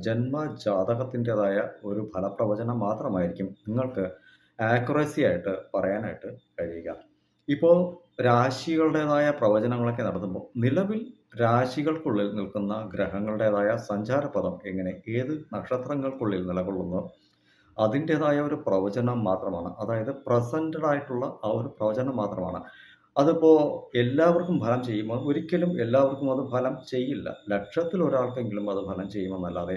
ജന്മജാതകത്തിൻ്റെതായ ഒരു ഫലപ്രവചനം മാത്രമായിരിക്കും നിങ്ങൾക്ക് ആക്യുറസി ആയിട്ട് പറയാനായിട്ട് കഴിയുക. ഇപ്പോൾ രാശികളുടേതായ പ്രവചനങ്ങളൊക്കെ നടത്തുമ്പോൾ നിലവിൽ രാശികൾക്കുള്ളിൽ നിൽക്കുന്ന ഗ്രഹങ്ങളുടേതായ സഞ്ചാരപഥം എങ്ങനെ ഏത് നക്ഷത്രങ്ങൾക്കുള്ളിൽ നിലകൊള്ളുന്നു അതിൻ്റേതായ ഒരു പ്രവചനം മാത്രമാണ്. അതായത് പ്രസന്റഡ് ആയിട്ടുള്ള ആ ഒരു പ്രവചനം മാത്രമാണ്. അതിപ്പോ എല്ലാവർക്കും ഫലം ചെയ്യുമോ? ഒരിക്കലും എല്ലാവർക്കും അത് ഫലം ചെയ്യില്ല. ലക്ഷത്തിൽ ഒരാൾക്കെങ്കിലും അത് ഫലം ചെയ്യുമെന്നല്ലാതെ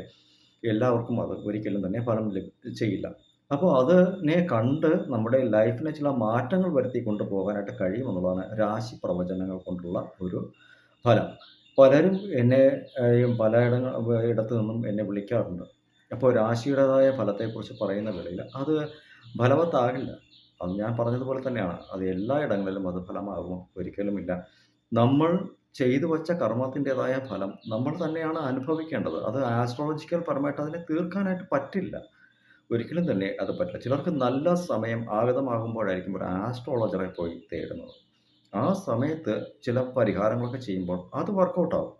എല്ലാവർക്കും അത് ഒരിക്കലും തന്നെ ഫലം ചെയ്യില്ല. അപ്പോൾ അതിനെ കണ്ട് നമ്മുടെ ലൈഫിനെ ചില മാറ്റങ്ങൾ വരുത്തി കൊണ്ടുപോകാനായിട്ട് കഴിയുമെന്നുള്ളതാണ് രാശി പ്രവചനങ്ങൾ കൊണ്ടുള്ള ഒരു ഫലം. പലരും എന്നെ ഇടത്തു നിന്നും എന്നെ വിളിക്കാറുണ്ട്. അപ്പോൾ രാശിയുടേതായ ഫലത്തെക്കുറിച്ച് പറയുന്ന വേളയിൽ അത് ഫലവത്താകില്ല. അത് ഞാൻ പറഞ്ഞതുപോലെ തന്നെയാണ്. അത് എല്ലായിടങ്ങളിലും അത് ഫലമാകുമോ? ഒരിക്കലുമില്ല. നമ്മൾ ചെയ്തു വച്ച കർമ്മത്തിൻ്റെതായ ഫലം നമ്മൾ തന്നെയാണ് അനുഭവിക്കേണ്ടത്. അത് ആസ്ട്രോളജിക്കൽ പരമായിട്ട് അതിനെ തീർക്കാനായിട്ട് പറ്റില്ല. ഒരിക്കലും തന്നെ അത് പറ്റില്ല. ചിലർക്ക് നല്ല സമയം ആഗതമാകുമ്പോഴായിരിക്കും ഒരു ആസ്ട്രോളജറെ പോയി തേടുന്നത്. ആ സമയത്ത് ചില പരിഹാരങ്ങളൊക്കെ ചെയ്യുമ്പോൾ അത് വർക്കൗട്ട് ആവും.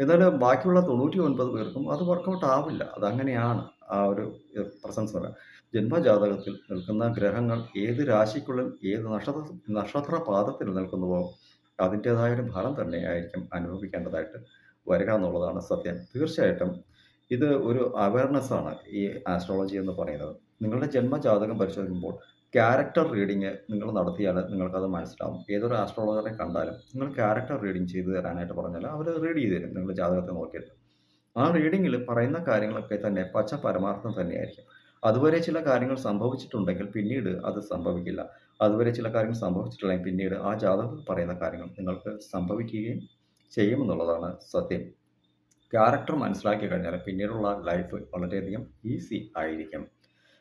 എന്നാൽ ബാക്കിയുള്ള 99 പേർക്കും അത് വർക്കൗട്ട് ആവില്ല. അതങ്ങനെയാണ്. ആ ഒരു പ്രസൻസ് വരാൻ. ജന്മജാതകത്തിൽ നിൽക്കുന്ന ഗ്രഹങ്ങൾ ഏത് രാശിക്കുള്ളിൽ ഏത് നക്ഷത്ര പാദത്തിൽ നിൽക്കുന്നുവോ അതിൻ്റേതായ ഒരു ഫലം തന്നെയായിരിക്കും അനുഭവിക്കേണ്ടതായിട്ട് വരിക എന്നുള്ളതാണ് സത്യം. തീർച്ചയായിട്ടും ഇത് ഒരു അവയർനെസ് ആണ് ഈ ആസ്ട്രോളജി എന്ന് പറയുന്നത്. നിങ്ങളുടെ ജന്മജാതകം പരിശോധിക്കുമ്പോൾ ക്യാരക്ടർ റീഡിംഗ് നിങ്ങൾ നടത്തിയാൽ നിങ്ങൾക്കത് മനസ്സിലാവും. ഏതൊരു ആസ്ട്രോളജറെ കണ്ടാലും നിങ്ങൾ ക്യാരക്ടർ റീഡിംഗ് ചെയ്തു തരാനായിട്ട് പറഞ്ഞാൽ അവർ റീഡ് ചെയ്ത് തരും നിങ്ങളുടെ ജാതകത്തെ നോക്കിയിട്ട്. ആ റീഡിങ്ങിൽ പറയുന്ന കാര്യങ്ങളൊക്കെ തന്നെ പച്ച പരമാർത്ഥം തന്നെയായിരിക്കും. അതുവരെ ചില കാര്യങ്ങൾ സംഭവിച്ചിട്ടുണ്ടെങ്കിൽ പിന്നീട് അത് സംഭവിക്കില്ല. അതുവരെ ചില കാര്യങ്ങൾ സംഭവിച്ചിട്ടില്ലെങ്കിൽ പിന്നീട് ആ ജാതകത്തിൽ പറയുന്ന കാര്യങ്ങൾ നിങ്ങൾക്ക് സംഭവിക്കുകയും ചെയ്യുമെന്നുള്ളതാണ് സത്യം. ക്യാരക്ടർ മനസ്സിലാക്കി കഴിഞ്ഞാൽ പിന്നീടുള്ള ലൈഫ് വളരെയധികം ഈസി ആയിരിക്കും.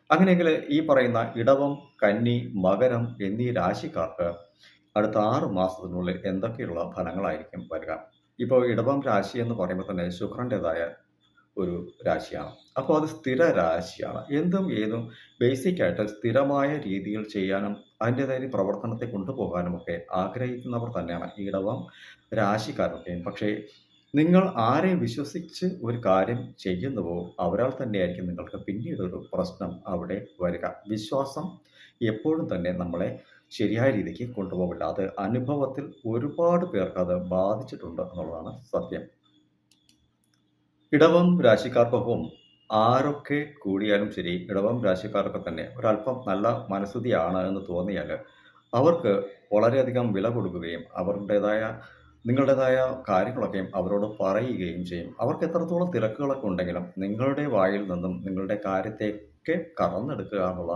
അങ്ങനെയെങ്കിൽ ഈ പറയുന്ന ഇടവം, കന്നി, മകരം എന്നീ രാശിക്കാർക്ക് അടുത്ത 6 മാസത്തിനുള്ളിൽ എന്തൊക്കെയുള്ള ഫലങ്ങളായിരിക്കും വരിക? ഇപ്പോൾ ഇടവം രാശി എന്ന് പറയുമ്പോൾ തന്നെ ശുക്രൻ്റേതായ ഒരു രാശിയാണ്. അപ്പോൾ അത് സ്ഥിര രാശിയാണ്. എന്തും ഏതും ബേസിക് ആയിട്ട് സ്ഥിരമായ രീതിയിൽ ചെയ്യാനും അതിൻ്റേതായ ഒരു പ്രവർത്തനത്തെ കൊണ്ടുപോകാനുമൊക്കെ ആഗ്രഹിക്കുന്നവർ തന്നെയാണ് ഈ ഇടവം രാശിക്കാരൊക്കെയും. പക്ഷേ നിങ്ങൾ ആരെ വിശ്വസിച്ച് ഒരു കാര്യം ചെയ്യുന്നുവോ അവരാൽ തന്നെയായിരിക്കും നിങ്ങൾക്ക് പിന്നീട് ഒരു പ്രശ്നം അവിടെ വരിക. വിശ്വാസം എപ്പോഴും തന്നെ നമ്മളെ ശരിയായ രീതിക്ക് കൊണ്ടുപോകില്ല. അത് അനുഭവത്തിൽ ഒരുപാട് പേർക്ക് അത് ബാധിച്ചിട്ടുണ്ട് എന്നുള്ളതാണ് സത്യം. ഇടവം രാശിക്കാർക്കൊപ്പം ആരൊക്കെ കൂടിയാലും ശരി, ഇടവം രാശിക്കാർക്ക് തന്നെ ഒരല്പം നല്ല മനസ്ഥിതിയാണ് എന്ന് തോന്നിയാൽ അവർക്ക് വളരെയധികം വില കൊടുക്കുകയും നിങ്ങളുടേതായ കാര്യങ്ങളൊക്കെയും അവരോട് പറയുകയും ചെയ്യും. അവർക്ക് എത്രത്തോളം തിരക്കുകളൊക്കെ ഉണ്ടെങ്കിലും നിങ്ങളുടെ വായിൽ നിന്നും നിങ്ങളുടെ കാര്യത്തെയൊക്കെ കറന്നെടുക്കുക എന്നുള്ള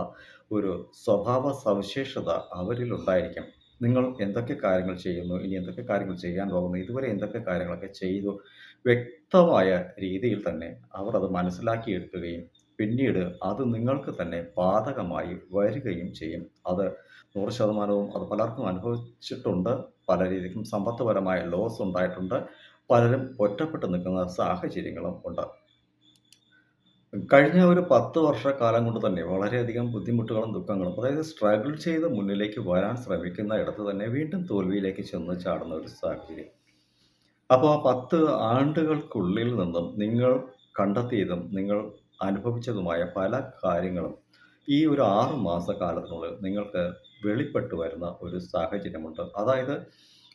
ഒരു സ്വഭാവ സവിശേഷത അവരിൽ ഉണ്ടായിരിക്കും. നിങ്ങൾ എന്തൊക്കെ കാര്യങ്ങൾ ചെയ്യുന്നു, ഇനി എന്തൊക്കെ കാര്യങ്ങൾ ചെയ്യാൻ പോകുന്നു, ഇതുവരെ എന്തൊക്കെ കാര്യങ്ങളൊക്കെ ചെയ്തു, വ്യക്തമായ രീതിയിൽ തന്നെ അവർ അത് മനസ്സിലാക്കിയെടുക്കുകയും പിന്നീട് അത് നിങ്ങൾക്ക് തന്നെ ബാധകമായി വരികയും ചെയ്യും. അത് 100% അത് പലർക്കും അനുഭവിച്ചിട്ടുണ്ട്. പല രീതിക്കും സമ്പത്തുപരമായ ലോസ് ഉണ്ടായിട്ടുണ്ട്. പലരും ഒറ്റപ്പെട്ട് നിൽക്കുന്ന സാഹചര്യങ്ങളും ഉണ്ട്. കഴിഞ്ഞ ഒരു 10 വർഷക്കാലം കൊണ്ട് തന്നെ വളരെയധികം ബുദ്ധിമുട്ടുകളും ദുഃഖങ്ങളും അതായത് സ്ട്രഗിൾ ചെയ്ത് മുന്നിലേക്ക് വരാൻ ശ്രമിക്കുന്ന ഇടത്ത് തന്നെ വീണ്ടും തോൽവിയിലേക്ക് ചെന്ന് ചാടുന്ന ഒരു സാഹചര്യം. അപ്പോൾ ആ 10 ആണ്ടുകൾക്കുള്ളിൽ നിന്നും നിങ്ങൾ കണ്ടെത്തിയതും നിങ്ങൾ അനുഭവിച്ചതുമായ പല കാര്യങ്ങളും ഈ ഒരു 6 മാസക്കാലത്തിനുള്ളിൽ നിങ്ങൾക്ക് വെളിപ്പെട്ടു വരുന്ന ഒരു സാഹചര്യമുണ്ട്. അതായത്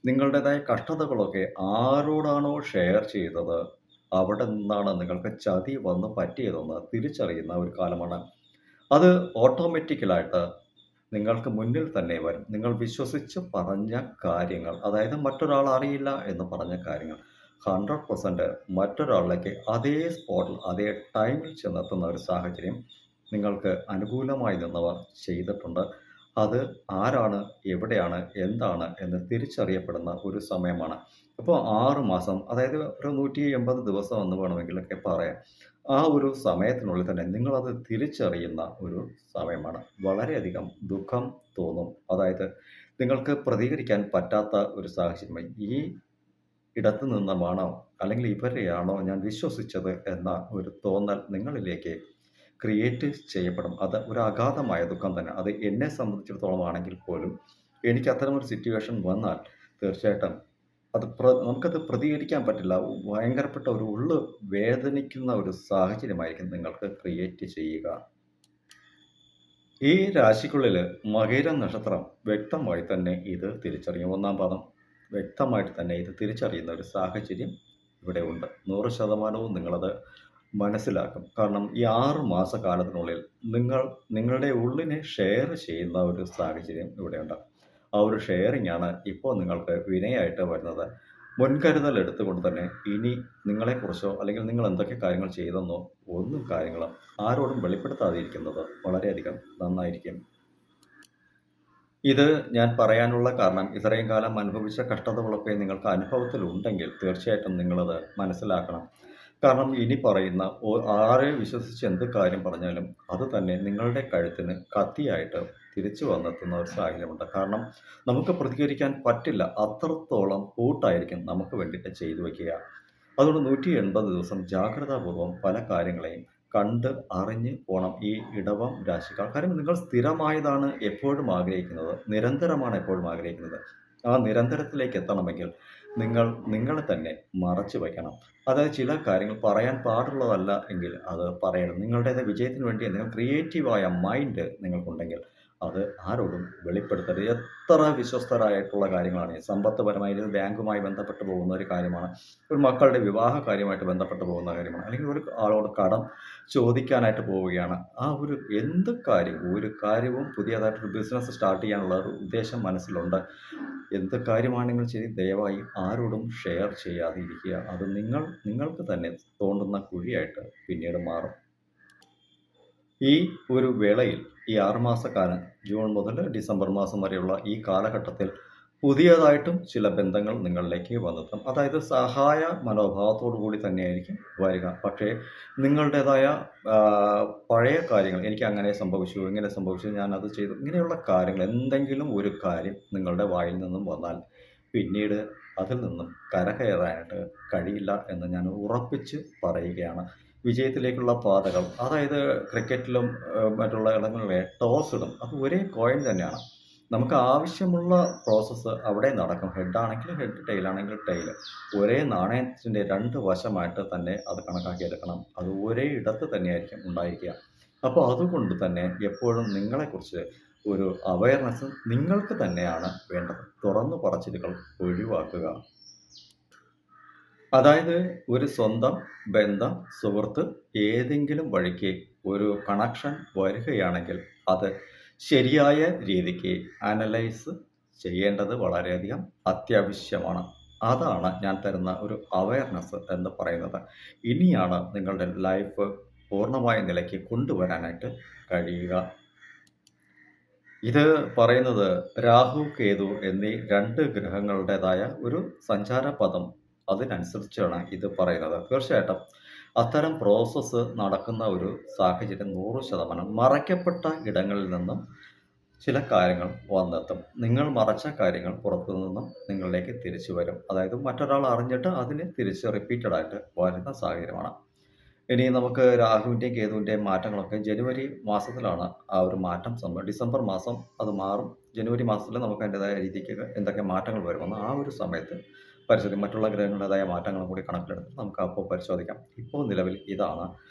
നിങ്ങളുടേതായ കഷ്ടതകളൊക്കെ ആരോടാണോ ഷെയർ ചെയ്തത് അവിടെ നിന്നാണ് നിങ്ങൾക്ക് ചതി വന്ന് പറ്റിയതെന്ന് തിരിച്ചറിയുന്ന ഒരു കാലമാണ്. അത് ഓട്ടോമാറ്റിക്കലായിട്ട് നിങ്ങൾക്ക് മുന്നിൽ തന്നെ വരും. നിങ്ങൾ വിശ്വസിച്ച് പറഞ്ഞ കാര്യങ്ങൾ, അതായത് മറ്റൊരാൾ അറിയില്ല എന്ന് പറഞ്ഞ കാര്യങ്ങൾ 100% മറ്റൊരാളിലേക്ക് അതേ സ്പോട്ടിൽ, അതേ ടൈമിൽ ചെന്നെത്തുന്ന ഒരു സാഹചര്യം നിങ്ങൾക്ക് അനുകൂലമായി നിന്നവർ ചെയ്തിട്ടുണ്ട്. അത് ആരാണ്, എവിടെയാണ്, എന്താണ് എന്ന് തിരിച്ചറിയപ്പെടുന്ന ഒരു സമയമാണ്. അപ്പോൾ 6 മാസം അതായത് ഒരു 180 ദിവസം എന്ന് വേണമെങ്കിലൊക്കെ പറയാം. ആ ഒരു സമയത്തിനുള്ളിൽ തന്നെ നിങ്ങളത് തിരിച്ചറിയുന്ന ഒരു സമയമാണ്. വളരെയധികം ദുഃഖം തോന്നും. അതായത് നിങ്ങൾക്ക് പ്രതികരിക്കാൻ പറ്റാത്ത ഒരു സാഹചര്യമായി. ഈ ഇടത്ത് നിന്നുമാണോ അല്ലെങ്കിൽ ഇവരെയാണോ ഞാൻ വിശ്വസിച്ചത് എന്ന ഒരു തോന്നൽ നിങ്ങളിലേക്ക് ക്രിയേറ്റ് ചെയ്യപ്പെടും. അത് ഒരു അഗാധമായ ദുഃഖം തന്നെ. അത് എന്നെ സംബന്ധിച്ചിടത്തോളം ആണെങ്കിൽ പോലും എനിക്ക് അത്തരമൊരു സിറ്റുവേഷൻ വന്നാൽ തീർച്ചയായിട്ടും നമുക്കത് പ്രതികരിക്കാൻ പറ്റില്ല. ഭയങ്കരപ്പെട്ട ഒരു വേദനിക്കുന്ന ഒരു സാഹചര്യമായിരിക്കും നിങ്ങൾക്ക് ക്രിയേറ്റ് ചെയ്യുക. ഈ രാശിക്കുള്ളില് മകയിരം നക്ഷത്രം വ്യക്തമായി തന്നെ ഇത് തിരിച്ചറിയും. ഒന്നാം പാദം വ്യക്തമായിട്ട് തന്നെ ഇത് തിരിച്ചറിയുന്ന ഒരു സാഹചര്യം ഇവിടെ ഉണ്ട്. 100% നിങ്ങളത് മനസ്സിലാക്കും. കാരണം ഈ 6 മാസക്കാലത്തിനുള്ളിൽ നിങ്ങളുടെ ഉള്ളിനെ ഷെയർ ചെയ്യുന്ന ഒരു സാഹചര്യം ഇവിടെയുണ്ട്. ആ ഒരു ഷെയറിംഗാണ് ഇപ്പോൾ നിങ്ങൾക്ക് വിനയായിട്ട് വരുന്നത്. മുൻകരുതൽ എടുത്തുകൊണ്ട് തന്നെ ഇനി നിങ്ങളെക്കുറിച്ചോ അല്ലെങ്കിൽ നിങ്ങൾ എന്തൊക്കെ കാര്യങ്ങൾ ചെയ്തെന്നോ ഒന്നും കാര്യങ്ങളും ആരോടും വെളിപ്പെടുത്താതെ ഇരിക്കുന്നത് വളരെയധികം നന്നായിരിക്കും. ഇത് ഞാൻ പറയാനുള്ള കാരണം ഇത്രയും കാലം അനുഭവിച്ച കഷ്ടതകളൊക്കെ നിങ്ങൾക്ക് അനുഭവത്തിലുണ്ടെങ്കിൽ തീർച്ചയായിട്ടും നിങ്ങളത് മനസ്സിലാക്കണം. കാരണം ഇനി പറയുന്ന ആരെ വിശ്വസിച്ച് എന്ത് കാര്യം പറഞ്ഞാലും അത് തന്നെ നിങ്ങളുടെ കഴുത്തിന് കത്തിയായിട്ട് തിരിച്ചു വന്നെത്തുന്ന ഒരു സാഹചര്യമുണ്ട്. കാരണം നമുക്ക് പ്രതികരിക്കാൻ പറ്റില്ല. അത്രത്തോളം കൂട്ടായിരിക്കും നമുക്ക് വേണ്ടിയിട്ട് ചെയ്തു വയ്ക്കുക. അതുകൊണ്ട് 180 ദിവസം ജാഗ്രതാപൂർവ്വം പല കാര്യങ്ങളെയും കണ്ട് അറിഞ്ഞ് പോണം ഈ ഇടവം രാശിക്കാർ. കാര്യം നിങ്ങൾ സ്ഥിരമായതാണ് എപ്പോഴും ആഗ്രഹിക്കുന്നത്. നിരന്തരമാണ് എപ്പോഴും ആഗ്രഹിക്കുന്നത്. ആ നിരന്തരത്തിലേക്ക് എത്തണമെങ്കിൽ നിങ്ങൾ നിങ്ങളെ തന്നെ മറച്ചു വയ്ക്കണം. അതായത് ചില കാര്യങ്ങൾ പറയാൻ പാടുള്ളതല്ല എങ്കിൽ അത് പറയണം. നിങ്ങളുടേതായ വിജയത്തിന് വേണ്ടി നിങ്ങൾ ക്രിയേറ്റീവായ മൈൻഡ് നിങ്ങൾക്കുണ്ടെങ്കിൽ അത് ആരോടും വെളിപ്പെടുത്തരുത്. എത്ര വിശ്വസ്തരായിട്ടുള്ള കാര്യങ്ങളാണ്. സമ്പത്തുപരമായി ബാങ്കുമായി ബന്ധപ്പെട്ട് പോകുന്ന ഒരു കാര്യമാണ്. ഒരു മക്കളുടെ വിവാഹ കാര്യമായിട്ട് ബന്ധപ്പെട്ട് പോകുന്ന കാര്യമാണ്. അല്ലെങ്കിൽ ഒരു ആളോട് കടം ചോദിക്കാനായിട്ട് പോവുകയാണ്. ആ ഒരു ഒരു കാര്യവും പുതിയതായിട്ടൊരു ബിസിനസ് സ്റ്റാർട്ട് ചെയ്യാനുള്ള ഒരു ഉദ്ദേശം മനസ്സിലുണ്ട്. എന്ത് കാര്യമാണെങ്കിലും ശരി ദയവായി ആരോടും ഷെയർ ചെയ്യാതെ ഇരിക്കുക. അത് നിങ്ങൾക്ക് തന്നെ തോണ്ടുന്ന കുഴിയായിട്ട് പിന്നീട് മാറും. ഈ ഒരു വേളയിൽ ഈ 6 മാസക്കാലം ജൂൺ മുതൽ ഡിസംബർ മാസം വരെയുള്ള ഈ കാലഘട്ടത്തിൽ പുതിയതായിട്ടും ചില ബന്ധങ്ങൾ നിങ്ങളിലേക്ക് വന്നെത്തും. അതായത് സഹായ മനോഭാവത്തോടു കൂടി തന്നെയായിരിക്കും വരിക. പക്ഷേ നിങ്ങളുടേതായ പഴയ കാര്യങ്ങൾ എനിക്ക് അങ്ങനെ സംഭവിച്ചു, ഇങ്ങനെ സംഭവിച്ചു, ഞാനത് ചെയ്തു, ഇങ്ങനെയുള്ള കാര്യങ്ങൾ എന്തെങ്കിലും ഒരു കാര്യം നിങ്ങളുടെ വായിൽ നിന്നും വന്നാൽ പിന്നീട് അതിൽ നിന്നും കരകയറാനായിട്ട് കഴിയില്ല എന്ന് ഞാൻ ഉറപ്പിച്ച് പറയുകയാണ്. വിജയത്തിലേക്കുള്ള പാതകൾ അതായത് ക്രിക്കറ്റിലും മറ്റുള്ള ഇടങ്ങളിലെ ടോസ് ഇടും. അത് ഒരേ കോയിൻ തന്നെയാണ്. നമുക്ക് ആവശ്യമുള്ള പ്രോസസ്സ് അവിടെ നടക്കും. ഹെഡ് ആണെങ്കിൽ ഹെഡ്, ടെയിൽ ആണെങ്കിൽ ടെയിൽ. ഒരേ നാണയത്തിൻ്റെ 2 വശമായിട്ട് തന്നെ അത് കണക്കാക്കിയെടുക്കണം. അത് ഒരേ ഇടത്ത് തന്നെയായിരിക്കും ഉണ്ടായിരിക്കുക. അപ്പോൾ അതുകൊണ്ട് തന്നെ എപ്പോഴും നിങ്ങളെക്കുറിച്ച് ഒരു അവയർനെസ് നിങ്ങൾക്ക് തന്നെയാണ് വേണ്ടത്. തുറന്നു പറച്ചിലുകൾ ഒഴിവാക്കുക. അതായത് ഒരു സ്വന്തം ബന്ധം, സുഹൃത്ത് ഏതെങ്കിലും വഴിക്ക് ഒരു കണക്ഷൻ വരികയാണെങ്കിൽ അത് ശരിയായ രീതിക്ക് അനലൈസ് ചെയ്യേണ്ടത് വളരെയധികം അത്യാവശ്യമാണ്. അതാണ് ഞാൻ തരുന്ന ഒരു അവയർനെസ് എന്ന് പറയുന്നത്. ഇനിയാണ് നിങ്ങളുടെ ലൈഫ് പൂർണ്ണമായ നിലയ്ക്ക് കൊണ്ടുവരാനായിട്ട് കഴിയുക. ഇത് പറയുന്നത് രാഹു, കേതു എന്നീ 2 ഗ്രഹങ്ങളുടേതായ ഒരു സഞ്ചാരപഥം അതിനനുസരിച്ചാണ് ഇത് പറയുന്നത്. തീർച്ചയായിട്ടും അത്തരം പ്രോസസ്സ് നടക്കുന്ന ഒരു സാഹചര്യം 100% മറയ്ക്കപ്പെട്ട ഇടങ്ങളിൽ നിന്നും ചില കാര്യങ്ങൾ വന്നെത്തും. നിങ്ങൾ മറച്ച കാര്യങ്ങൾ പുറത്തു നിന്നും നിങ്ങളിലേക്ക് തിരിച്ചു വരും. അതായത് മറ്റൊരാൾ അറിഞ്ഞിട്ട് അതിന് തിരിച്ച് റിപ്പീറ്റഡ് ആയിട്ട് വരുന്ന സാഹചര്യമാണ്. ഇനി നമുക്ക് രാഹുവിൻ്റെയും കേതുവിൻ്റെയും മാറ്റങ്ങളൊക്കെ ജനുവരി മാസത്തിലാണ് ആ ഒരു മാറ്റം ഡിസംബർ മാസം അത് മാറും. ജനുവരി മാസത്തിൽ നമുക്ക് അതിൻ്റെതായ രീതിക്ക് എന്തൊക്കെ മാറ്റങ്ങൾ വരുമെന്ന് ആ ഒരു സമയത്ത് പരിശോധിക്കും. മറ്റുള്ള ഗ്രഹങ്ങളുടേതായ മാറ്റങ്ങളും കൂടി കണക്കിലെടുത്ത് നമുക്ക് അപ്പോൾ പരിശോധിക്കാം. ഇപ്പോൾ നിലവിൽ ഇതാണ്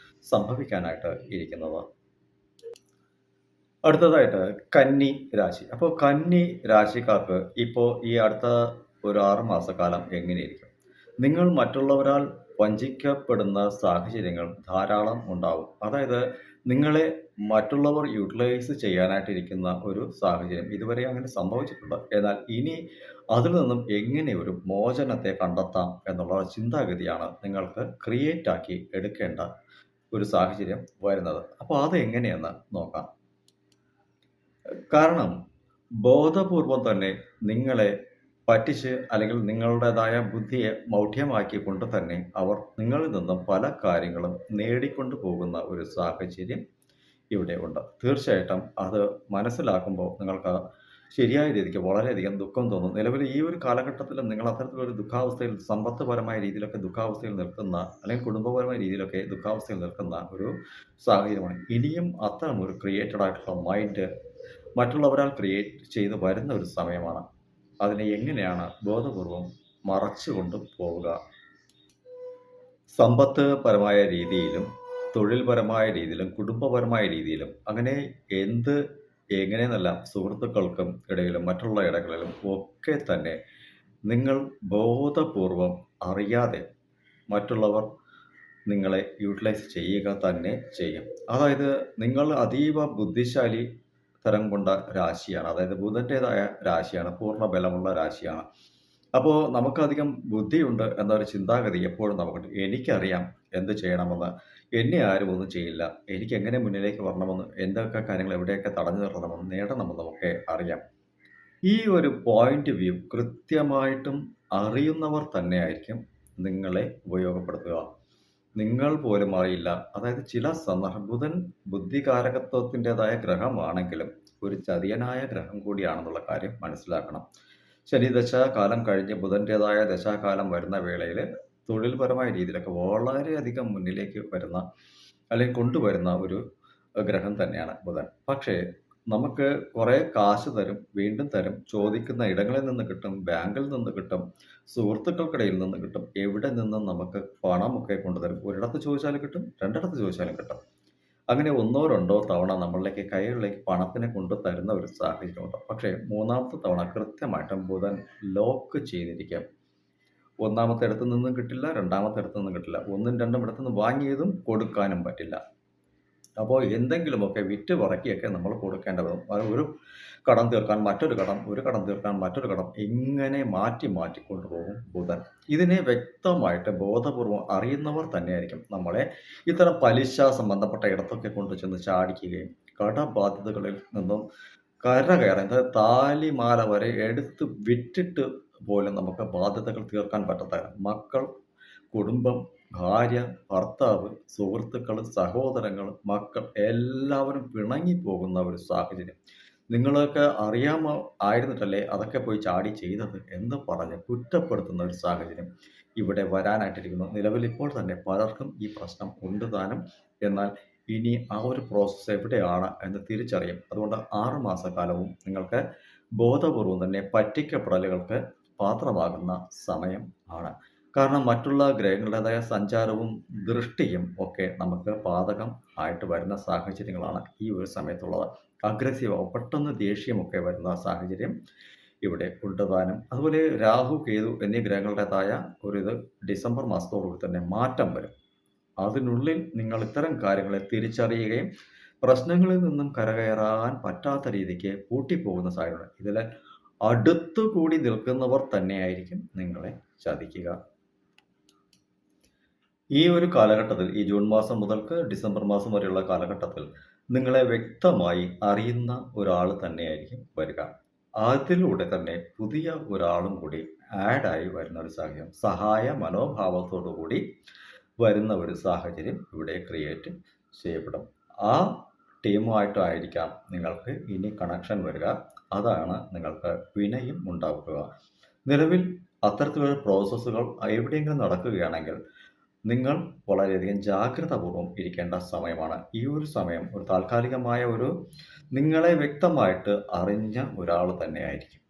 സംഭവിക്കാനായിട്ട് ഇരിക്കുന്നത്. അടുത്തതായിട്ട് കന്നി രാശി. അപ്പോൾ കന്നി രാശിക്കാർക്ക് ഇപ്പോൾ ഈ അടുത്ത ഒരു 6 മാസക്കാലം എങ്ങനെയിരിക്കും? നിങ്ങൾ മറ്റുള്ളവരാൽ വഞ്ചിക്കപ്പെടുന്ന സാഹചര്യങ്ങൾ ധാരാളം ഉണ്ടാവും. അതായത് നിങ്ങളെ മറ്റുള്ളവർ യൂട്ടിലൈസ് ചെയ്യാനായിട്ടിരിക്കുന്ന ഒരു സാഹചര്യം. ഇതുവരെ അങ്ങനെ സംഭവിച്ചിട്ടുണ്ട്. എന്നാൽ ഇനി അതിൽ നിന്നും എങ്ങനെ ഒരു മോചനത്തെ കണ്ടെത്താം എന്നുള്ള ചിന്താഗതിയാണ് നിങ്ങൾക്ക് ക്രിയേറ്റ് ആക്കി എടുക്കേണ്ട ഒരു സാഹചര്യം വരുന്നത്. അപ്പോൾ അത് എങ്ങനെയെന്ന് നോക്കാം. കാരണം ബോധപൂർവം തന്നെ നിങ്ങളെ പറ്റിച്ച് അല്ലെങ്കിൽ നിങ്ങളുടേതായ ബുദ്ധിയെ മൗഢ്യമാക്കിക്കൊണ്ട് തന്നെ അവർ നിങ്ങളിൽ നിന്നും പല കാര്യങ്ങളും നേടിക്കൊണ്ട് പോകുന്ന ഒരു സാഹചര്യം ഇവിടെ ഉണ്ട്. തീർച്ചയായിട്ടും അത് മനസ്സിലാക്കുമ്പോൾ നിങ്ങൾക്ക് ശരിയായ രീതിക്ക് വളരെയധികം ദുഃഖം തോന്നും. നിലവിൽ ഈ ഒരു കാലഘട്ടത്തിൽ നിങ്ങൾ അത്തരത്തിലൊരു ദുഃഖാവസ്ഥയിൽ സമ്പത്തുപരമായ രീതിയിലൊക്കെ ദുഃഖാവസ്ഥയിൽ നിൽക്കുന്ന അല്ലെങ്കിൽ കുടുംബപരമായ രീതിയിലൊക്കെ ദുഃഖാവസ്ഥയിൽ നിൽക്കുന്ന ഒരു സാഹചര്യമാണ്. ഇനിയും അത്തരം ഒരു ക്രിയേറ്റഡ് ആയിട്ടുള്ള മൈൻഡ് മറ്റുള്ളവരാൽ ക്രിയേറ്റ് ചെയ്ത് വരുന്ന ഒരു സമയമാണ്. അതിനെ എങ്ങനെയാണ് ബോധപൂർവം മറച്ചുകൊണ്ട് പോവുക. സമ്പത്ത് പരമായ രീതിയിലും, തൊഴിൽപരമായ രീതിയിലും, കുടുംബപരമായ രീതിയിലും അങ്ങനെ എന്ത് എങ്ങനെയെന്നല്ല സുഹൃത്തുക്കൾക്കും ഇടയിലും മറ്റുള്ള ഇടങ്ങളിലും ഒക്കെ തന്നെ നിങ്ങൾ ബോധപൂർവം അറിയാതെ മറ്റുള്ളവർ നിങ്ങളെ യൂട്ടിലൈസ് ചെയ്യുക തന്നെ ചെയ്യും. അതായത് നിങ്ങൾ അതീവ ബുദ്ധിശാലി തരം കൊണ്ട രാശിയാണ്. അതായത് ബുധൻ്റേതായ രാശിയാണ്. പൂർണ്ണ ബലമുള്ള രാശിയാണ്. അപ്പോൾ നമുക്കധികം ബുദ്ധിയുണ്ട് എന്നൊരു ചിന്താഗതി എപ്പോഴും നമുക്കുണ്ട്. എനിക്കറിയാം എന്ത് ചെയ്യണമെന്ന്. എന്നെ ആരും ഒന്നും ചെയ്യില്ല. എനിക്കെങ്ങനെ മുന്നിലേക്ക് വരണമെന്ന്, എന്തൊക്കെ കാര്യങ്ങൾ എവിടെയൊക്കെ തടഞ്ഞു നിർത്തണമെന്ന്, നേടണമെന്നും ഒക്കെ അറിയാം. ഈ ഒരു പോയിന്റ് വ്യൂ കൃത്യമായിട്ടും അറിയുന്നവർ തന്നെയായിരിക്കും നിങ്ങളെ ഉപയോഗപ്പെടുത്തുക. നിങ്ങൾ പോലും അറിയില്ല. അതായത് ചില ബുധൻ ബുദ്ധികാരകത്വത്തിൻ്റെതായ ഗ്രഹമാണെങ്കിലും ഒരു ചതിയനായ ഗ്രഹം കൂടിയാണെന്നുള്ള കാര്യം മനസ്സിലാക്കണം. ശനി ദശാകാലം കഴിഞ്ഞ് ബുധൻ്റേതായ ദശാകാലം വരുന്ന വേളയിൽ തൊഴിൽപരമായ രീതിയിലൊക്കെ വളരെയധികം മുന്നിലേക്ക് വരുന്ന അല്ലെങ്കിൽ കൊണ്ടുവരുന്ന ഒരു ഗ്രഹം തന്നെയാണ് ബുധൻ. പക്ഷേ നമുക്ക് കുറേ കാശ് തരും, വീണ്ടും തരും, ചോദിക്കുന്ന ഇടങ്ങളിൽ നിന്ന് കിട്ടും, ബാങ്കിൽ നിന്ന് കിട്ടും, സുഹൃത്തുക്കൾക്കിടയിൽ നിന്ന് കിട്ടും, എവിടെ നിന്നും നമുക്ക് പണമൊക്കെ കൊണ്ടുതരും. ഒരിടത്ത് ചോദിച്ചാലും കിട്ടും, രണ്ടിടത്ത് ചോദിച്ചാലും കിട്ടും. അങ്ങനെ ഒന്നോ രണ്ടോ തവണ നമ്മളിലേക്ക് കൈകളിലേക്ക് പണത്തിനെ കൊണ്ട് തരുന്ന ഒരു സാഹചര്യമുണ്ട്. പക്ഷേ മൂന്നാമത്തെ തവണ കൃത്യമായിട്ടും ബുധൻ ലോക്ക് ചെയ്തിരിക്കും. ഒന്നാമത്തെ ഇടത്തു നിന്നും കിട്ടില്ല, രണ്ടാമത്തെ ഇടത്തു നിന്നും കിട്ടില്ല. ഒന്നും രണ്ടും ഇടത്തു നിന്ന് വാങ്ങിയതും കൊടുക്കാനും പറ്റില്ല. അപ്പോൾ എന്തെങ്കിലുമൊക്കെ വിറ്റ് പറക്കിയൊക്കെ നമ്മൾ കൊടുക്കേണ്ടത് വരും. ഒരു കടം തീർക്കാൻ മറ്റൊരു കടം, ഒരു കടം തീർക്കാൻ മറ്റൊരു കടം, ഇങ്ങനെ മാറ്റി മാറ്റി കൊണ്ടുപോകും ബുധൻ. ഇതിനെ വ്യക്തമായിട്ട് ബോധപൂർവം അറിയുന്നവർ തന്നെയായിരിക്കും നമ്മളെ ഇത്തരം പലിശ സംബന്ധപ്പെട്ട ഇടത്തൊക്കെ കൊണ്ട് ചെന്ന് ചാടിക്കുകയും കടബാധ്യതകളിൽ നിന്നും കരകയറാൻ, അതായത് താലിമാല വരെ എടുത്ത് വിറ്റിട്ട് പോലും നമുക്ക് ബാധ്യതകൾ തീർക്കാൻ പറ്റാത്ത മക്കൾ, കുടുംബം, ഭാര്യ, ഭർത്താവ്, സുഹൃത്തുക്കൾ, സഹോദരങ്ങൾ, മക്കൾ എല്ലാവരും പിണങ്ങിപ്പോകുന്ന ഒരു സാഹചര്യം. നിങ്ങൾക്ക് അറിയാമോ ആയിരുന്നിട്ടല്ലേ അതൊക്കെ പോയി ചാടി ചെയ്തത് എന്ന് പറഞ്ഞ് കുറ്റപ്പെടുത്തുന്ന ഒരു സാഹചര്യം ഇവിടെ വരാനായിട്ടിരിക്കുന്നു. നിലവിൽ ഇപ്പോൾ തന്നെ പലർക്കും ഈ പ്രശ്നം ഉണ്ട് താനും. എന്നാൽ ഇനി ആ ഒരു പ്രോസസ്സ് എവിടെയാണ് എന്ന് തിരിച്ചറിയും. അതുകൊണ്ട് 6 മാസക്കാലവും നിങ്ങൾക്ക് ബോധപൂർവം തന്നെ പറ്റിക്കപ്പെടലുകൾക്ക് പാത്രമാകുന്ന സമയം ആണ്. കാരണം മറ്റുള്ള ഗ്രഹങ്ങളുടേതായ സഞ്ചാരവും ദൃഷ്ടിയും ഒക്കെ നമുക്ക് ബാധകം ആയിട്ട് വരുന്ന സാഹചര്യങ്ങളാണ് ഈ ഒരു സമയത്തുള്ളത്. അഗ്രസീവാവും, പെട്ടെന്ന് ദേഷ്യമൊക്കെ വരുന്ന സാഹചര്യം ഇവിടെ ഉണ്ട് താനും. അതുപോലെ രാഹു, കേതു എന്നീ ഗ്രഹങ്ങളുടേതായ ഡിസംബർ മാസത്തോടുകൂടി തന്നെ മാറ്റം വരും. അതിനുള്ളിൽ നിങ്ങൾ ഇത്തരം കാര്യങ്ങളെ തിരിച്ചറിയുകയും പ്രശ്നങ്ങളിൽ നിന്നും കരകയറാൻ പറ്റാത്ത രീതിക്ക് പൂട്ടിപ്പോകുന്ന സാഹചര്യം. ഇതിൽ അടുത്തുകൂടി നിൽക്കുന്നവർ തന്നെയായിരിക്കും നിങ്ങളെ ചതിക്കുക. ഈ ഒരു കാലഘട്ടത്തിൽ, ഈ ജൂൺ മാസം മുതൽക്ക് ഡിസംബർ മാസം വരെയുള്ള കാലഘട്ടത്തിൽ നിങ്ങളെ വ്യക്തമായി അറിയുന്ന ഒരാൾ തന്നെയായിരിക്കും വരിക. അതിലൂടെ തന്നെ പുതിയ ഒരാളും കൂടി ആഡായി വരുന്ന ഒരു സാഹചര്യം, സഹായ മനോഭാവത്തോടു കൂടി വരുന്ന ഒരു സാഹചര്യം ഇവിടെ ക്രിയേറ്റ് ചെയ്യപ്പെടും. ആ ടീമുമായിട്ടായിരിക്കാം നിങ്ങൾക്ക് ഇനി കണക്ഷൻ വരിക. അതാണ് നിങ്ങൾക്ക് വിനയും ഉണ്ടാക്കുക. നിലവിൽ അത്തരത്തിലുള്ള പ്രോസസ്സുകൾ എവിടെയെങ്കിലും നടക്കുകയാണെങ്കിൽ നിങ്ങൾ വളരെയധികം ജാഗ്രതാപൂർവം ഇരിക്കേണ്ട സമയമാണ്. ഈ ഒരു സമയം ഒരു താൽക്കാലികമായ നിങ്ങളെ വ്യക്തമായിട്ട് അറിഞ്ഞ ഒരാൾ തന്നെയായിരിക്കും.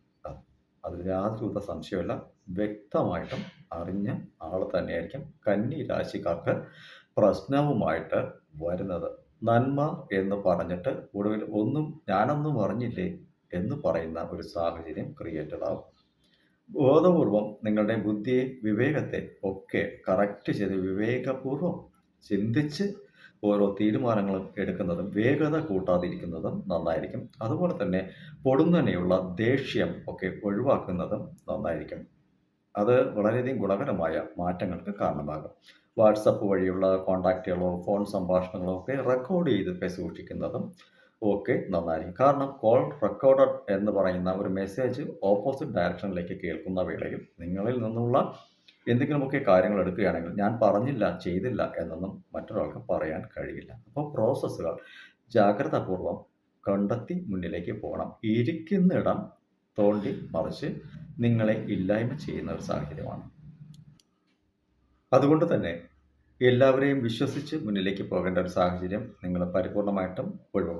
അതിൽ യാതൊരുവിധ സംശയമില്ല. വ്യക്തമായിട്ടും അറിഞ്ഞ ആൾ തന്നെയായിരിക്കും കന്നി രാശിക്കാർക്ക് പ്രശ്നവുമായിട്ട് വരുന്നത്. നന്മ എന്ന് പറഞ്ഞിട്ട് ഒടുവിൽ ഞാനൊന്നും അറിഞ്ഞില്ലേ എന്ന് പറയുന്ന ഒരു സാഹചര്യം ക്രിയേറ്റഡ് ആവും. ബോധപൂർവം നിങ്ങളുടെ ബുദ്ധിയെ, വിവേകത്തെ ഒക്കെ കറക്റ്റ് ചെയ്ത് വിവേകപൂർവം ചിന്തിച്ച് ഓരോ തീരുമാനങ്ങളും എടുക്കുന്നതും വേഗത കൂട്ടാതിരിക്കുന്നതും നന്നായിരിക്കും. അതുപോലെ തന്നെ പൊടുന്നനെയുള്ള ദേഷ്യം ഒക്കെ ഒഴിവാക്കുന്നതും നന്നായിരിക്കും. അത് വളരെയധികം ഗുണകരമായ മാറ്റങ്ങൾക്ക് കാരണമാകും. വാട്സപ്പ് വഴിയുള്ള കോൺടാക്റ്റുകളോ ഫോൺ സംഭാഷണങ്ങളോ ഒക്കെ റെക്കോർഡ് ചെയ്തൊക്കെ സൂക്ഷിക്കുന്നതും ഒക്കെ നന്നായിരിക്കും. കാരണം കോൾ റെക്കോർഡഡ് എന്ന് പറയുന്ന ഒരു മെസ്സേജ് ഓപ്പോസിറ്റ് ഡയറക്ഷനിലേക്ക് കേൾക്കുന്ന വേളയിൽ നിങ്ങളിൽ നിന്നുള്ള എന്തെങ്കിലുമൊക്കെ കാര്യങ്ങൾ എടുക്കുകയാണെങ്കിൽ ഞാൻ പറഞ്ഞില്ല, ചെയ്തില്ല എന്നൊന്നും മറ്റൊരാൾക്ക് പറയാൻ കഴിയില്ല. അപ്പോൾ പ്രോസസ്സുകൾ ജാഗ്രതാപൂർവം കണ്ടെത്തി മുന്നിലേക്ക് പോകണം. ഇരിക്കുന്നിടം തോണ്ടി മറിച്ച് നിങ്ങളെ ഇല്ലായ്മ ചെയ്യുന്ന ഒരു സാഹചര്യമാണ്. അതുകൊണ്ട് തന്നെ എല്ലാവരെയും വിശ്വസിച്ച് മുന്നിലേക്ക് പോകേണ്ട ഒരു സാഹചര്യം നിങ്ങൾ പരിപൂർണമായിട്ടും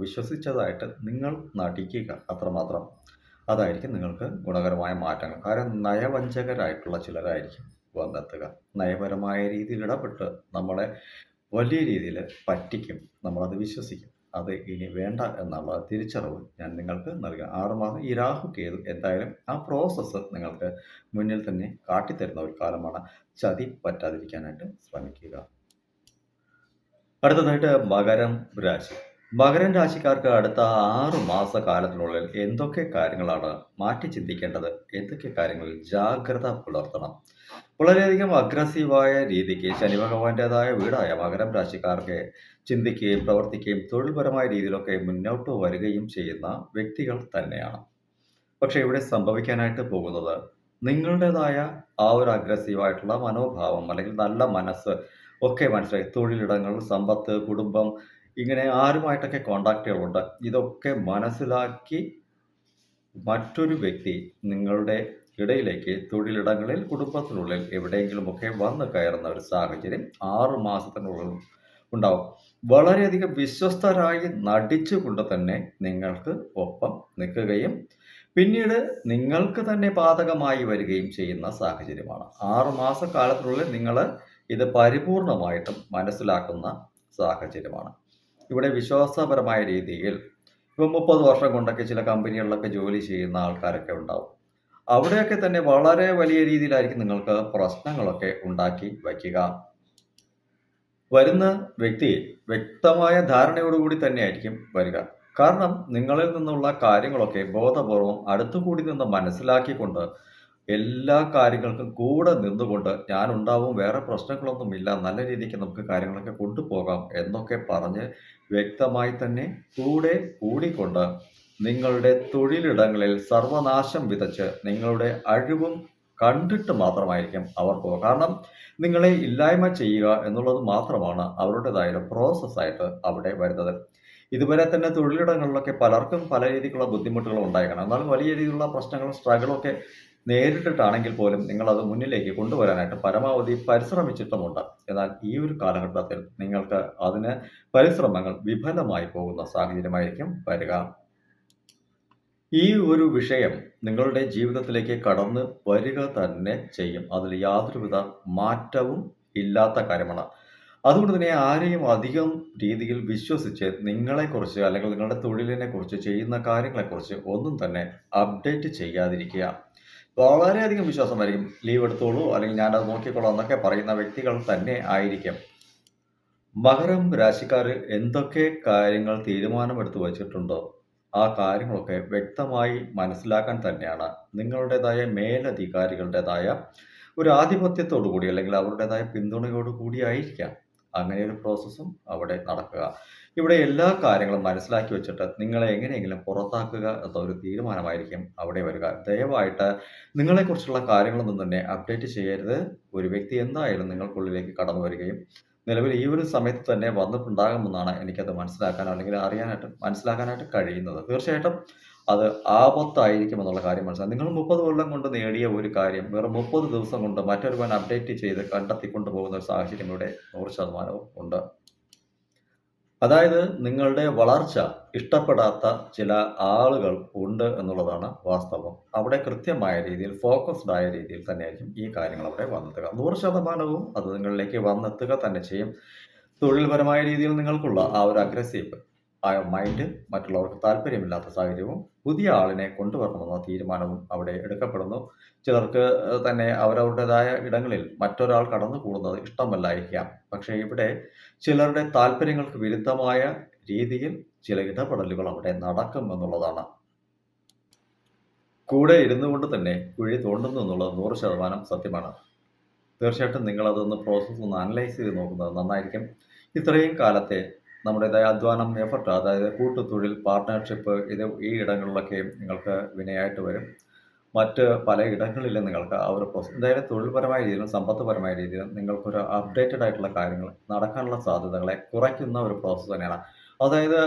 വിശ്വസിച്ചതായിട്ട് നിങ്ങൾ നടിക്കുക, അത്രമാത്രം. അതായിരിക്കും നിങ്ങൾക്ക് ഗുണകരമായ മാറ്റങ്ങൾ. കാരണം നയവഞ്ചകരായിട്ടുള്ള ചിലരായിരിക്കും വന്നെത്തുക. നയപരമായ രീതിയിൽ ഇടപെട്ട് നമ്മളെ വലിയ രീതിയിൽ പറ്റിക്കും. നമ്മളത് വിശ്വസിക്കും. അത് ഇനി വേണ്ട എന്നുള്ള തിരിച്ചറിവ് ഞാൻ നിങ്ങൾക്ക് നൽകാം. 6 മാസം ഈ രാഹു, കേതു എന്തായാലും ആ പ്രോസസ്സ് നിങ്ങൾക്ക് മുന്നിൽ തന്നെ കാട്ടിത്തരുന്ന ഒരു കാലമാണ്. ചതി പറ്റാതിരിക്കാനായിട്ട് ശ്രമിക്കുക. അടുത്തതായിട്ട് മകരം രാശി. മകരം രാശിക്കാർക്ക് അടുത്ത 6 മാസക്കാലത്തിനുള്ളിൽ എന്തൊക്കെ കാര്യങ്ങളാണ് മാറ്റി ചിന്തിക്കേണ്ടത്? എന്തൊക്കെ കാര്യങ്ങളിൽ ജാഗ്രത പുലർത്തണം? വളരെയധികം അഗ്രസീവായ രീതിക്ക് ശനി ഭഗവാന്റേതായ വീടായ മകരം രാശിക്കാർക്ക് ചിന്തിക്കുകയും പ്രവർത്തിക്കുകയും തൊഴിൽപരമായ രീതിയിലൊക്കെ മുന്നോട്ട് വരികയും ചെയ്യുന്ന വ്യക്തികൾ തന്നെയാണ്. പക്ഷെ ഇവിടെ സംഭവിക്കാനായിട്ട് പോകുന്നത് നിങ്ങളുടേതായ ആ ഒരു അഗ്രസീവായിട്ടുള്ള മനോഭാവം അല്ലെങ്കിൽ നല്ല മനസ്സ് ഒക്കെ മനസ്സിലായി തൊഴിലിടങ്ങൾ, സമ്പത്ത്, കുടുംബം ഇങ്ങനെ ആരുമായിട്ടൊക്കെ കോണ്ടാക്റ്റുകളുണ്ട്. ഇതൊക്കെ മനസ്സിലാക്കി മറ്റൊരു വ്യക്തി നിങ്ങളുടെ ഇടയിലേക്ക് തൊഴിലിടങ്ങളിൽ, കുടുംബത്തിനുള്ളിൽ എവിടെയെങ്കിലുമൊക്കെ വന്ന് കയറുന്ന ഒരു സാഹചര്യം 6 മാസത്തിനുള്ളിൽ ഉണ്ടാവും. വളരെയധികം വിശ്വസ്തരായി നടിച്ചുകൊണ്ട് തന്നെ നിങ്ങൾക്ക് ഒപ്പം നിൽക്കുകയും പിന്നീട് നിങ്ങൾക്ക് തന്നെ ബാധകമായി വരികയും ചെയ്യുന്ന സാഹചര്യമാണ്. 6 മാസക്കാലത്തിനുള്ളിൽ നിങ്ങൾ ഇത് പരിപൂർണമായിട്ടും മനസ്സിലാക്കുന്ന സാഹചര്യമാണ്. ഇവിടെ വിശ്വാസപരമായ രീതിയിൽ ഇപ്പം 30 വർഷം കൊണ്ടൊക്കെ ചില കമ്പനികളിലൊക്കെ ജോലി ചെയ്യുന്ന ആൾക്കാരൊക്കെ ഉണ്ടാവും. അവിടെയൊക്കെ തന്നെ വളരെ വലിയ രീതിയിലായിരിക്കും നിങ്ങൾക്ക് പ്രശ്നങ്ങളൊക്കെ ഉണ്ടാക്കി വയ്ക്കുക. വരുന്ന വ്യക്തി വ്യക്തമായ ധാരണയോടുകൂടി തന്നെയായിരിക്കും വരിക. കാരണം നിങ്ങളിൽ നിന്നുള്ള കാര്യങ്ങളൊക്കെ ബോധപൂർവം അടുത്തുകൂടി നിന്ന് മനസ്സിലാക്കിക്കൊണ്ട് എല്ലാ കാര്യങ്ങൾക്കും കൂടെ നിന്നുകൊണ്ട് ഞാനുണ്ടാവും, വേറെ പ്രശ്നങ്ങളൊന്നുമില്ല, നല്ല രീതിക്ക് നമുക്ക് കാര്യങ്ങളൊക്കെ കൊണ്ടുപോകാം എന്നൊക്കെ പറഞ്ഞ് വ്യക്തമായി തന്നെ കൂടെ കൂടിക്കൊണ്ട് നിങ്ങളുടെ തൊഴിലിടങ്ങളിൽ സർവനാശം വിതച്ച് നിങ്ങളുടെ അഴിവും കണ്ടിട്ട് മാത്രമായിരിക്കും അവർ പോവുക. കാരണം നിങ്ങളെ ഇല്ലായ്മ ചെയ്യുക എന്നുള്ളത് മാത്രമാണ് അവരുടേതായ പ്രോസസ്സായിട്ട് അവിടെ വരുന്നത്. ഇതുവരെ തന്നെ തൊഴിലിടങ്ങളിലൊക്കെ പലർക്കും പല രീതിക്കുള്ള ബുദ്ധിമുട്ടുകൾ ഉണ്ടായേക്കണം. എന്നാലും വലിയ രീതിയിലുള്ള പ്രശ്നങ്ങളും സ്ട്രഗിളൊക്കെ നേരിട്ടിട്ടാണെങ്കിൽ പോലും നിങ്ങളത് മുന്നിലേക്ക് കൊണ്ടുവരാനായിട്ട് പരമാവധി പരിശ്രമിച്ചിട്ടുമുണ്ട്. എന്നാൽ ഈ ഒരു കാലഘട്ടത്തിൽ നിങ്ങൾക്ക് അതിന് പരിശ്രമങ്ങൾ വിഫലമായി പോകുന്ന സാഹചര്യമായിരിക്കും വരിക. ഈ ഒരു വിഷയം നിങ്ങളുടെ ജീവിതത്തിലേക്ക് കടന്ന് വരിക തന്നെ ചെയ്യും. അതിൽ യാതൊരുവിധ മാറ്റവും ഇല്ലാത്ത കാര്യമാണ്. അതുകൊണ്ട് തന്നെ ആരെയും അധികം രീതിയിൽ വിശ്വസിച്ച് നിങ്ങളെക്കുറിച്ച് അല്ലെങ്കിൽ നിങ്ങളുടെ തൊഴിലിനെക്കുറിച്ച്, ചെയ്യുന്ന കാര്യങ്ങളെക്കുറിച്ച് ഒന്നും തന്നെ അപ്ഡേറ്റ് ചെയ്യാതിരിക്കുക. വളരെയധികം വിശ്വാസമായിരിക്കും. ലീവ് എടുത്തോളൂ അല്ലെങ്കിൽ ഞാനത് നോക്കിക്കോളാം എന്നൊക്കെ പറയുന്ന വ്യക്തികൾ തന്നെ ആയിരിക്കും. മകരം രാശിക്കാർ എന്തൊക്കെ കാര്യങ്ങൾ തീരുമാനമെടുത്ത് വച്ചിട്ടുണ്ടോ ആ കാര്യങ്ങളൊക്കെ വ്യക്തമായി മനസ്സിലാക്കാൻ തന്നെയാണ് നിങ്ങളുടേതായ മേലധികാരികളുടേതായ ഒരു ആധിപത്യത്തോടു കൂടി അല്ലെങ്കിൽ അവരുടേതായ പിന്തുണയോടു കൂടിയായിരിക്കാം അങ്ങനെ ഒരു പ്രോസസ്സും അവിടെ നടക്കുക. ഇവിടെ എല്ലാ കാര്യങ്ങളും മനസ്സിലാക്കി വെച്ചിട്ട് നിങ്ങളെ എങ്ങനെയെങ്കിലും പുറത്താക്കുക എന്ന ഒരു തീരുമാനമായിരിക്കും അവിടെ വരിക. ദയവായിട്ട് നിങ്ങളെക്കുറിച്ചുള്ള കാര്യങ്ങളൊന്നും തന്നെ അപ്ഡേറ്റ് ചെയ്യരുത്. ഒരു വ്യക്തി എന്തായാലും നിങ്ങൾക്കുള്ളിലേക്ക് കടന്നു വരികയും നിലവിൽ ഈ ഒരു സമയത്ത് തന്നെ വന്നിട്ടുണ്ടാകുമെന്നാണ് എനിക്കത് മനസ്സിലാക്കാൻ അല്ലെങ്കിൽ മനസ്സിലാക്കാനായിട്ട് കഴിയുന്നത്. തീർച്ചയായിട്ടും അത് ആപത്തായിരിക്കുമെന്നുള്ള കാര്യം മനസ്സിലാക്കാം. നിങ്ങൾ 30 കൊല്ലം കൊണ്ട് നേടിയ ഒരു കാര്യം വെറും 30 ദിവസം കൊണ്ട് മറ്റൊരുവൻ അപ്ഡേറ്റ് ചെയ്ത് കണ്ടെത്തിക്കൊണ്ട് പോകുന്ന ഒരു സാഹചര്യം ഇവിടെ 100% ഉണ്ട്. അതായത് നിങ്ങളുടെ വളർച്ച ഇഷ്ടപ്പെടാത്ത ചില ആളുകൾ ഉണ്ട് എന്നുള്ളതാണ് വാസ്തവം. അവിടെ കൃത്യമായ രീതിയിൽ ഫോക്കസ്ഡ് ആയ രീതിയിൽ തന്നെയായിരിക്കും ഈ കാര്യങ്ങൾ അവിടെ വന്നെത്തുക. 100% അത് നിങ്ങളിലേക്ക് വന്നെത്തുക തന്നെ ചെയ്യും. തൊഴിൽപരമായ രീതിയിൽ നിങ്ങൾക്കുള്ള ആ ഒരു അഗ്രസീവ് ആ മൈൻഡ് മറ്റുള്ളവർക്ക് താല്പര്യമില്ലാത്ത സാഹചര്യവും പുതിയ ആളിനെ കൊണ്ടുവരണമെന്ന തീരുമാനവും അവിടെ എടുക്കപ്പെടുന്നു. ചിലർക്ക് തന്നെ അവരവരുടേതായ ഇടങ്ങളിൽ മറ്റൊരാൾ കടന്നുകൂടുന്നത് ഇഷ്ടമല്ലായിരിക്കാം. പക്ഷേ ഇവിടെ ചിലരുടെ താല്പര്യങ്ങൾക്ക് വിരുദ്ധമായ രീതിയിൽ ചില ഇടപെടലുകൾ അവിടെ നടക്കും എന്നുള്ളതാണ്. കൂടെ ഇരുന്നു കൊണ്ട് തന്നെ കുഴി തോണ്ടുന്നു എന്നുള്ളത് 100% സത്യമാണ്. തീർച്ചയായിട്ടും നിങ്ങളതൊന്ന് പ്രോസസ്സ് ഒന്ന് അനലൈസ് ചെയ്ത് നോക്കുന്നത് നന്നായിരിക്കും. ഇത്രയും കാലത്തെ നമ്മുടേതായ അധ്വാനം, എഫർട്ട് അതായത് കൂട്ടുതൊഴിൽ, പാർട്ട്ണർഷിപ്പ് ഈ ഇടങ്ങളിലൊക്കെ നിങ്ങൾക്ക് വിനയായിട്ട് വരും. മറ്റ് പല ഇടങ്ങളിലും നിങ്ങൾക്ക് ആ ഒരു എന്തായാലും തൊഴിൽപരമായ രീതിയിലും സമ്പത്തുപരമായ രീതിയിലും നിങ്ങൾക്കൊരു അപ്ഡേറ്റഡ് ആയിട്ടുള്ള കാര്യങ്ങൾ നടക്കാനുള്ള സാധ്യതകളെ കുറയ്ക്കുന്ന ഒരു പ്രോസസ്സ് തന്നെയാണ്. അതായത്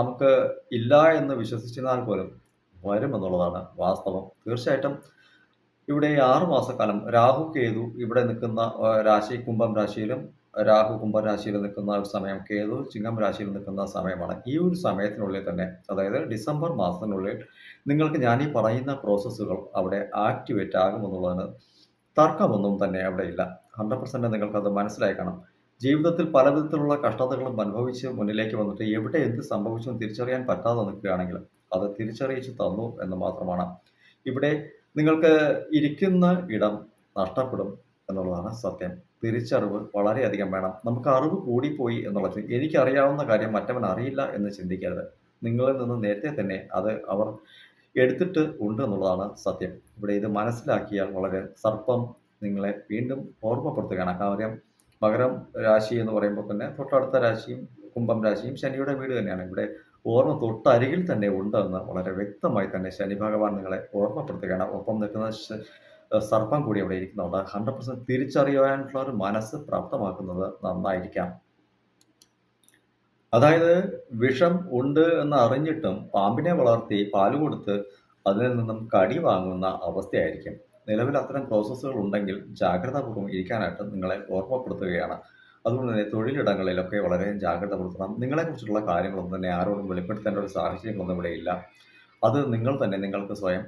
നമുക്ക് ഇല്ല എന്ന് വിശ്വസിച്ചിരുന്നാൽ പോലും വരുമെന്നുള്ളതാണ് വാസ്തവം. തീർച്ചയായിട്ടും ഇവിടെ ഈ 6 മാസക്കാലം രാഹു, കേതു ഇവിടെ നിൽക്കുന്ന രാശി കുംഭം രാശിയിലും രാഹു കുംഭരാശിയിൽ നിൽക്കുന്ന ഒരു സമയം, കേതു ചിങ്ങം രാശിയിൽ നിൽക്കുന്ന സമയമാണ്. ഈ ഒരു സമയത്തിനുള്ളിൽ തന്നെ, അതായത് ഡിസംബർ മാസത്തിനുള്ളിൽ നിങ്ങൾക്ക് ഞാനീ പറയുന്ന പ്രോസസ്സുകൾ അവിടെ ആക്ടിവേറ്റ് ആകുമെന്നുള്ളതിന് തർക്കമൊന്നും തന്നെ അവിടെ ഇല്ല. 100% നിങ്ങൾക്കത് മനസ്സിലാക്കണം. ജീവിതത്തിൽ പലവിധത്തിലുള്ള കഷ്ടതകളും അനുഭവിച്ച് മുന്നിലേക്ക് വന്നിട്ട് എവിടെ എന്ത് സംഭവിച്ചു എന്ന് തിരിച്ചറിയാൻ പറ്റാതെ നിൽക്കുകയാണെങ്കിൽ അത് തിരിച്ചറിയിച്ചു തന്നു എന്ന് മാത്രമാണ്. ഇവിടെ നിങ്ങൾക്ക് ഇരിക്കുന്ന ഇടം നഷ്ടപ്പെടും എന്നുള്ളതാണ് സത്യം. തിരിച്ചറിവ് വളരെയധികം വേണം. നമുക്ക് അറിവ് കൂടിപ്പോയി എന്നുള്ളത്, എനിക്കറിയാവുന്ന കാര്യം മറ്റവൻ അറിയില്ല എന്ന് ചിന്തിക്കരുത്. നിങ്ങളിൽ നിന്ന് നേരത്തെ തന്നെ അത് അവർ എടുത്തിട്ട് ഉണ്ട് എന്നുള്ളതാണ് സത്യം. ഇവിടെ ഇത് മനസ്സിലാക്കിയാൽ വളരെ സർപ്പം നിങ്ങളെ വീണ്ടും ഓർമ്മപ്പെടുത്തുകയാണ്. കാര്യം മകരം രാശി എന്ന് പറയുമ്പോൾ തന്നെ തൊട്ടടുത്ത രാശിയും കുംഭം രാശിയും ശനിയുടെ വീട് തന്നെയാണ്. ഇവിടെ ഓർമ്മ തൊട്ടരികിൽ തന്നെ ഉണ്ടെന്ന് വളരെ വ്യക്തമായി തന്നെ ശനി ഭഗവാൻ നിങ്ങളെ ഓർമ്മപ്പെടുത്തുകയാണ്. ഒപ്പം നിൽക്കുന്ന സർപ്പം കൂടി അവിടെ ഇരിക്കുന്നുണ്ട്. 100% തിരിച്ചറിയാനുള്ള ഒരു മനസ്സ് പ്രാപ്തമാക്കുന്നത് നന്നായിരിക്കാം. അതായത് വിഷം ഉണ്ട് എന്ന് അറിഞ്ഞിട്ടും പാമ്പിനെ വളർത്തി പാല് കൊടുത്ത് അതിൽ നിന്നും കടി വാങ്ങുന്ന അവസ്ഥയായിരിക്കും. നിലവിൽ അത്തരം പ്രോസസ്സുകൾ ഉണ്ടെങ്കിൽ ജാഗ്രതാപൂർവ്വം ഇരിക്കാനായിട്ട് നിങ്ങളെ ഓർമ്മപ്പെടുത്തുകയാണ്. അതുകൊണ്ട് തന്നെ തൊഴിലിടങ്ങളിലൊക്കെ വളരെ ജാഗ്രത പുലർത്തണം. നിങ്ങളെക്കുറിച്ചുള്ള കാര്യങ്ങളൊന്നും തന്നെ ആരോടും വെളിപ്പെടുത്തേണ്ട ഒരു സാഹചര്യങ്ങളൊന്നും ഇവിടെ ഇല്ല. അത് നിങ്ങൾ തന്നെ നിങ്ങൾക്ക് സ്വയം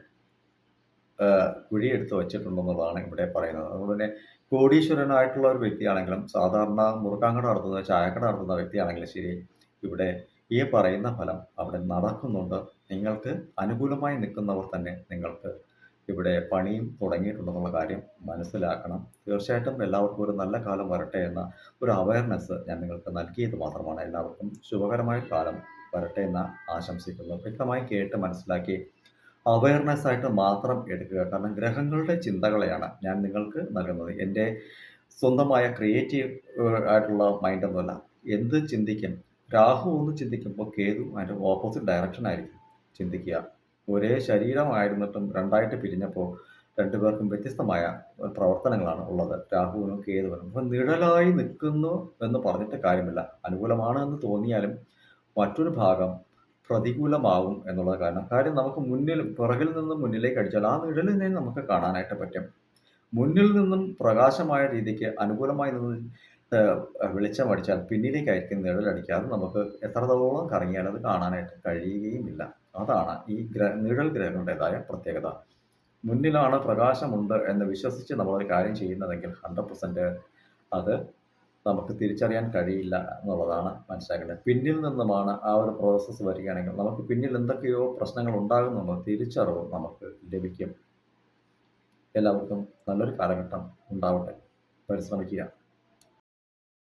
കുഴിയെടുത്ത് വച്ചിട്ടുണ്ടെന്നുള്ളതാണ് ഇവിടെ പറയുന്നത്. അതുകൊണ്ട് തന്നെ കോടീശ്വരനായിട്ടുള്ള ഒരു വ്യക്തിയാണെങ്കിലും, സാധാരണ മുറുക്കാങ്കട നടത്തുന്ന, ചായക്കട നടത്തുന്ന വ്യക്തിയാണെങ്കിലും ശരി, ഇവിടെ ഈ പറയുന്ന ഫലം അവിടെ നടക്കുന്നുണ്ട്. നിങ്ങൾക്ക് അനുകൂലമായി നിൽക്കുന്നവർ തന്നെ നിങ്ങൾക്ക് ഇവിടെ പണിയും തുടങ്ങിയിട്ടുണ്ടെന്നുള്ള കാര്യം മനസ്സിലാക്കണം. തീർച്ചയായിട്ടും എല്ലാവർക്കും ഒരു നല്ല കാലം വരട്ടെ എന്ന ഒരു അവയർനെസ് ഞാൻ നിങ്ങൾക്ക് നൽകിയത് മാത്രമാണ്. എല്ലാവർക്കും ശുഭകരമായ കാലം വരട്ടെ എന്ന് ആശംസിക്കുന്നു. വ്യക്തമായി കേട്ട് മനസ്സിലാക്കി അവയർനെസ് ആയിട്ട് മാത്രം എടുക്കുക. കാരണം ഗ്രഹങ്ങളുടെ ചിന്തകളെയാണ് ഞാൻ നിങ്ങൾക്ക് നൽകുന്നത്. എൻ്റെ സ്വന്തമായ ക്രിയേറ്റീവ് ആയിട്ടുള്ള മൈൻഡൊന്നുമല്ല. എന്ത് ചിന്തിക്കും? രാഹു ഒന്ന് ചിന്തിക്കുമ്പോൾ കേതു അതിൻ്റെ ഓപ്പോസിറ്റ് ഡയറക്ഷൻ ആയിരിക്കും ചിന്തിക്കുക. ഒരേ ശരീരമായിരുന്നിട്ടും രണ്ടായിട്ട് പിരിഞ്ഞപ്പോൾ രണ്ടുപേർക്കും വ്യത്യസ്തമായ പ്രവർത്തനങ്ങളാണ് ഉള്ളത്, രാഹുവിനും കേതുവിനും. അപ്പം നിഴലായി നിൽക്കുന്നു എന്ന് പറഞ്ഞിട്ട് കാര്യമില്ല. അനുകൂലമാണ് എന്ന് തോന്നിയാലും മറ്റൊരു ഭാഗം പ്രതികൂലമാവും എന്നുള്ളത് കാര്യം നമുക്ക് പുറകിൽ നിന്നും മുന്നിലേക്ക് അടിച്ചാൽ ആ നിഴലിനെ നമുക്ക് കാണാനായിട്ട് പറ്റും. മുന്നിൽ നിന്നും പ്രകാശമായ രീതിക്ക് അനുകൂലമായി നിന്ന് വെളിച്ചമടിച്ചാൽ പിന്നിലേക്കായിരിക്കും നിഴലടിക്കുക. അത് നമുക്ക് എത്രത്തോളം കറങ്ങിയാലും അത് കാണാനായിട്ട് കഴിയുകയുമില്ല. അതാണ് ഈ നിഴൽ ഗ്രഹങ്ങളുടേതായ പ്രത്യേകത. മുന്നിലാണ് പ്രകാശമുണ്ട് എന്ന് വിശ്വസിച്ച് നമ്മളൊരു കാര്യം ചെയ്യുന്നതെങ്കിൽ 100% അത് നമുക്ക് തിരിച്ചറിയാൻ കഴിയില്ല എന്നുള്ളതാണ് മനസ്സിലാക്കേണ്ടത്. പിന്നിൽ നിന്നുമാണ് ആ ഒരു പ്രോസസ്സ് വരികയാണെങ്കിൽ നമുക്ക് പിന്നിൽ എന്തൊക്കെയോ പ്രശ്നങ്ങൾ ഉണ്ടാകുന്നുള്ള തിരിച്ചറിവ് നമുക്ക് ലഭിക്കും. എല്ലാവർക്കും നല്ലൊരു കാലഘട്ടം ഉണ്ടാവട്ടെ. പരിശ്രമിക്കുക.